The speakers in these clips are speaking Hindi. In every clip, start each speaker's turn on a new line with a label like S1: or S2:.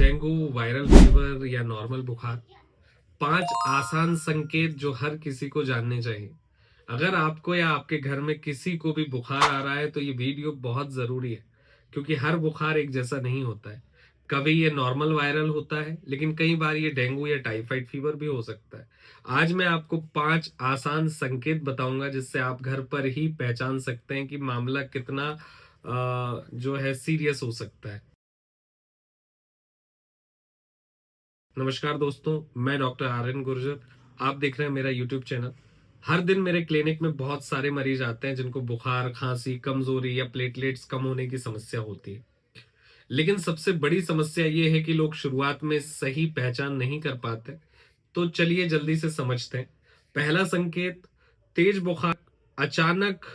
S1: डेंगू, वायरल फीवर या नॉर्मल बुखार, 5 आसान संकेत जो हर किसी को जानने चाहिए। अगर आपको या आपके घर में किसी को भी बुखार आ रहा है तो ये वीडियो बहुत जरूरी है, क्योंकि हर बुखार एक जैसा नहीं होता है। कभी ये नॉर्मल वायरल होता है, लेकिन कई बार ये डेंगू या टाइफाइड फीवर भी हो सकता है। आज मैं आपको 5 आसान संकेत बताऊंगा जिससे आप घर पर ही पहचान सकते हैं कि मामला कितना जो है सीरियस हो सकता है। नमस्कार दोस्तों, मैं डॉक्टर आर्यन गुर्जर। आप देख रहे हैं मेरा यूट्यूब चैनल। हर दिन मेरे क्लिनिक में बहुत सारे मरीज आते हैं जिनको बुखार, खांसी, कमजोरी या प्लेटलेट्स कम होने की समस्या होती है। लेकिन सबसे बड़ी समस्या ये है कि लोग शुरुआत में सही पहचान नहीं कर पाते। तो चलिए जल्दी से समझते हैं। पहला संकेत, तेज बुखार। अचानक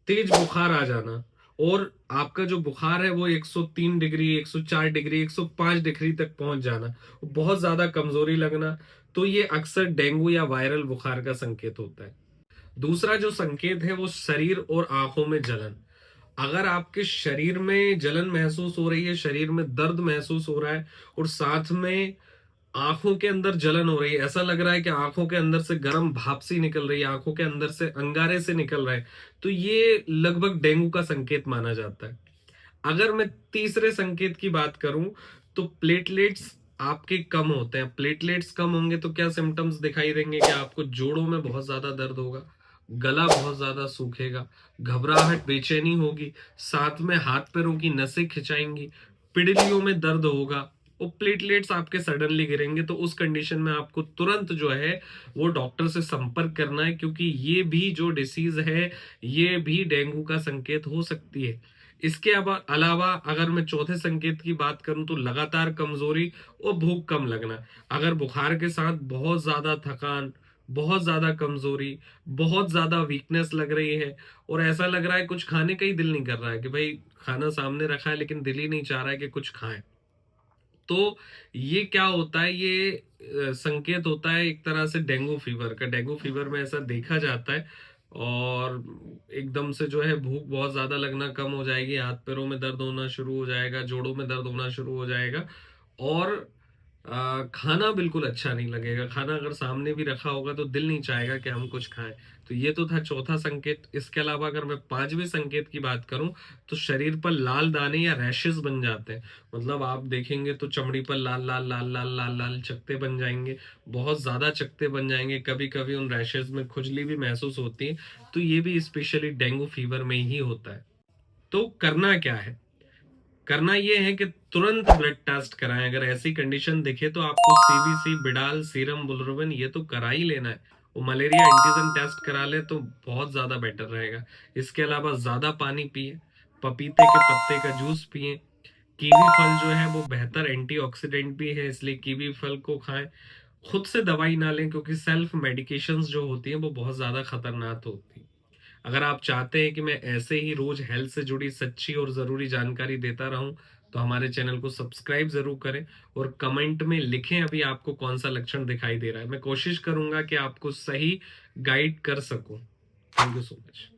S1: तेज बुखार आ जाना और आपका जो बुखार है वो 103 डिग्री, 104 डिग्री, 105 डिग्री तक पहुंच जाना, बहुत ज्यादा कमजोरी लगना, तो ये अक्सर डेंगू या वायरल बुखार का संकेत होता है। दूसरा जो संकेत है वो शरीर और आंखों में जलन। अगर आपके शरीर में जलन महसूस हो रही है, शरीर में दर्द महसूस हो रहा है और साथ में आंखों के अंदर जलन हो रही है, ऐसा लग रहा है कि आंखों के अंदर से गर्म भाप सी निकल रही है, आंखों के अंदर से अंगारे से निकल रहा है, तो ये लगभग डेंगू का संकेत माना जाता है। अगर मैं तीसरे संकेत की बात करूं तो प्लेटलेट्स आपके कम होते हैं। प्लेटलेट्स कम होंगे तो क्या सिम्टम्स दिखाई देंगे कि आपको जोड़ों में बहुत ज्यादा दर्द होगा, गला बहुत ज्यादा सूखेगा, घबराहट, बेचैनी होगी, साथ में हाथ पैरों की नसें खिंचाएंगी, पिड़लियों में दर्द होगा और प्लेटलेट्स आपके सडनली गिरेंगे। तो उस कंडीशन में आपको तुरंत जो है वो डॉक्टर से संपर्क करना है, क्योंकि ये भी जो डिसीज है ये भी डेंगू का संकेत हो सकती है। इसके अलावा अगर मैं चौथे संकेत की बात करूं तो लगातार कमजोरी और भूख कम लगना। अगर बुखार के साथ बहुत ज्यादा थकान, बहुत ज्यादा कमजोरी, बहुत ज्यादा वीकनेस लग रही है और ऐसा लग रहा है कुछ खाने का ही दिल नहीं कर रहा है, कि भाई खाना सामने रखा है लेकिन दिल ही नहीं चाह रहा है कि कुछ खाएं, तो ये क्या होता है, ये संकेत होता है एक तरह से डेंगू फीवर का। डेंगू फीवर में ऐसा देखा जाता है। और एकदम से जो है भूख बहुत ज्यादा लगना कम हो जाएगी, हाथ पैरों में दर्द होना शुरू हो जाएगा, जोड़ों में दर्द होना शुरू हो जाएगा और खाना बिल्कुल अच्छा नहीं लगेगा। खाना अगर सामने भी रखा होगा तो दिल नहीं चाहेगा कि हम कुछ खाएं। तो ये तो था चौथा संकेत। इसके अलावा अगर मैं पांचवें संकेत की बात करूं तो शरीर पर लाल दाने या रैशेस बन जाते हैं। मतलब आप देखेंगे तो चमड़ी पर लाल लाल लाल लाल लाल लाल चकत्ते बन जाएंगे, बहुत ज्यादा चकत्ते बन जाएंगे, कभी कभी उन रैशेस में खुजली भी महसूस होती है। तो ये भी स्पेशली डेंगू फीवर में ही होता है। तो करना क्या है? करना ये है कि तुरंत ब्लड टेस्ट कराएं। अगर ऐसी कंडीशन दिखे तो आपको सीवीसी, बिडाल, सीरम बुलिरुबिन ये तो करा ही लेना है। वो मलेरिया एंटीजन टेस्ट करा ले तो बहुत ज्यादा बेटर रहेगा। इसके अलावा ज्यादा पानी पिए, पपीते के पत्ते का जूस पिए, कीवी फल जो है वो बेहतर एंटीऑक्सीडेंट भी है, इसलिए कीवी फल को खाएं। खुद से दवाई ना लें, क्योंकि सेल्फ मेडिकेशंस जो होती हैं वो बहुत ज्यादा खतरनाक होती हैं। अगर आप चाहते हैं कि मैं ऐसे ही रोज हेल्थ से जुड़ी सच्ची और जरूरी जानकारी देता रहूं तो हमारे चैनल को सब्सक्राइब जरूर करें और कमेंट में लिखें अभी आपको कौन सा लक्षण दिखाई दे रहा है। मैं कोशिश करूंगा कि आपको सही गाइड कर सकूं। Thank you so much.